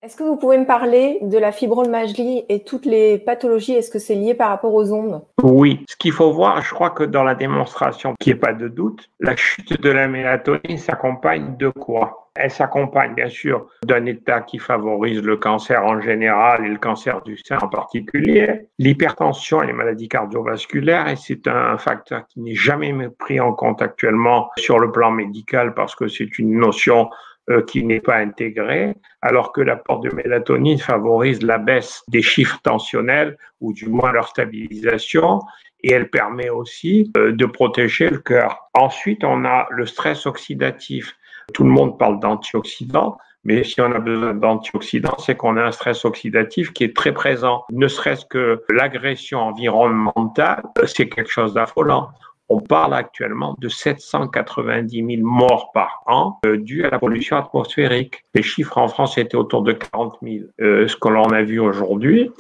Est-ce que vous pouvez me parler de la fibromyalgie et toutes les pathologies? Est-ce que c'est lié par rapport aux ondes? Oui, ce qu'il faut voir, je crois que dans la démonstration, qu'il n'y ait pas de doute, la chute de la mélatonine s'accompagne de quoi? Elle s'accompagne bien sûr d'un état qui favorise le cancer en général et le cancer du sein en particulier, l'hypertension et les maladies cardiovasculaires, et c'est un facteur qui n'est jamais pris en compte actuellement sur le plan médical parce que c'est une notion qui n'est pas intégrée, alors que l'apport de mélatonine favorise la baisse des chiffres tensionnels ou du moins leur stabilisation, et elle permet aussi de protéger le cœur. Ensuite, on a le stress oxydatif. Tout le monde parle d'antioxydants, mais si on a besoin d'antioxydants, c'est qu'on a un stress oxydatif qui est très présent. Ne serait-ce que l'agression environnementale, c'est quelque chose d'affolant. On parle actuellement de 790 000 morts par an dues à la pollution atmosphérique. Les chiffres en France étaient autour de 40 000. Ce que l'on a vu aujourd'hui,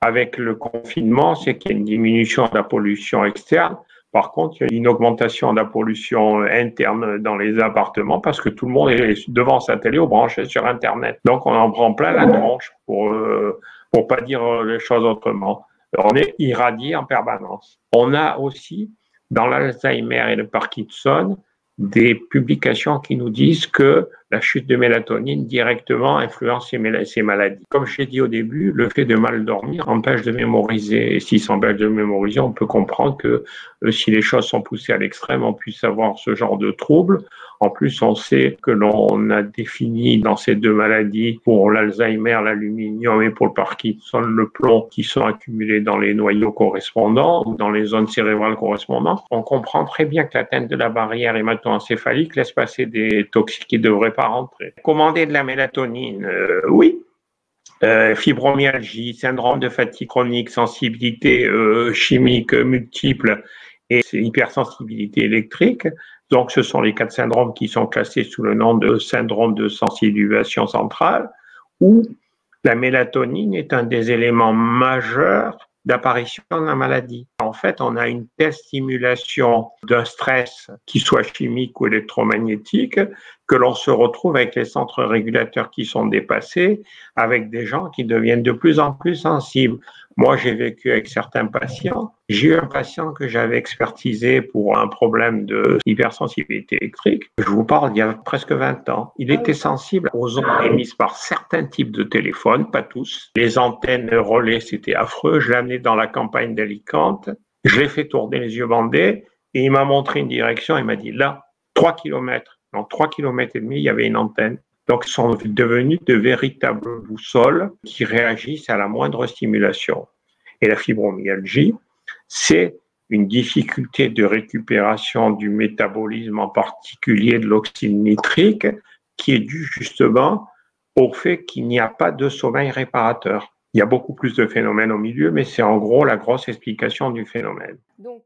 avec le confinement, c'est qu'il y a une diminution de la pollution externe. Par contre, il y a une augmentation de la pollution interne dans les appartements parce que tout le monde est devant sa télé ou branché sur Internet. Donc, on en prend plein la tronche pour pas dire les choses autrement. On est irradié en permanence. On a aussi, dans l'Alzheimer et le Parkinson, des publications qui nous disent que la chute de mélatonine directement influence ces maladies. Comme je l'ai dit au début, le fait de mal dormir empêche de mémoriser. Et s'il s'empêche de mémoriser, on peut comprendre que si les choses sont poussées à l'extrême, on puisse avoir ce genre de troubles. En plus, on sait que l'on a défini dans ces deux maladies, pour l'Alzheimer, l'aluminium et pour le Parkinson, le plomb, qui sont accumulés dans les noyaux correspondants ou dans les zones cérébrales correspondantes. On comprend très bien que l'atteinte de la barrière hémato-encéphalique laisse passer des toxiques qui ne devraient pas rentrer. Commander de la mélatonine, oui. Fibromyalgie, syndrome de fatigue chronique, sensibilité chimique multiple et hypersensibilité électrique. Donc, ce sont les 4 syndromes qui sont classés sous le nom de syndrome de sensibilisation centrale, où la mélatonine est un des éléments majeurs d'apparition de la maladie. En fait, on a une telle stimulation d'un stress, qui soit chimique ou électromagnétique, que l'on se retrouve avec les centres régulateurs qui sont dépassés, avec des gens qui deviennent de plus en plus sensibles. Moi, j'ai vécu avec certains patients. J'ai eu un patient que j'avais expertisé pour un problème de hypersensibilité électrique. Je vous parle d'il y a presque 20 ans. Il était sensible aux ondes émises par certains types de téléphones, pas tous. Les antennes relais, c'était affreux. Je l'ai amené dans la campagne d'Alicante. Je l'ai fait tourner les yeux bandés et il m'a montré une direction. Il m'a dit là, 3 kilomètres. Dans 3 kilomètres et demi, il y avait une antenne. Donc, ils sont devenus de véritables boussoles qui réagissent à la moindre stimulation. Et la fibromyalgie, c'est une difficulté de récupération du métabolisme, en particulier de l'oxyde nitrique, qui est due justement au fait qu'il n'y a pas de sommeil réparateur. Il y a beaucoup plus de phénomènes au milieu, mais c'est en gros la grosse explication du phénomène. Donc...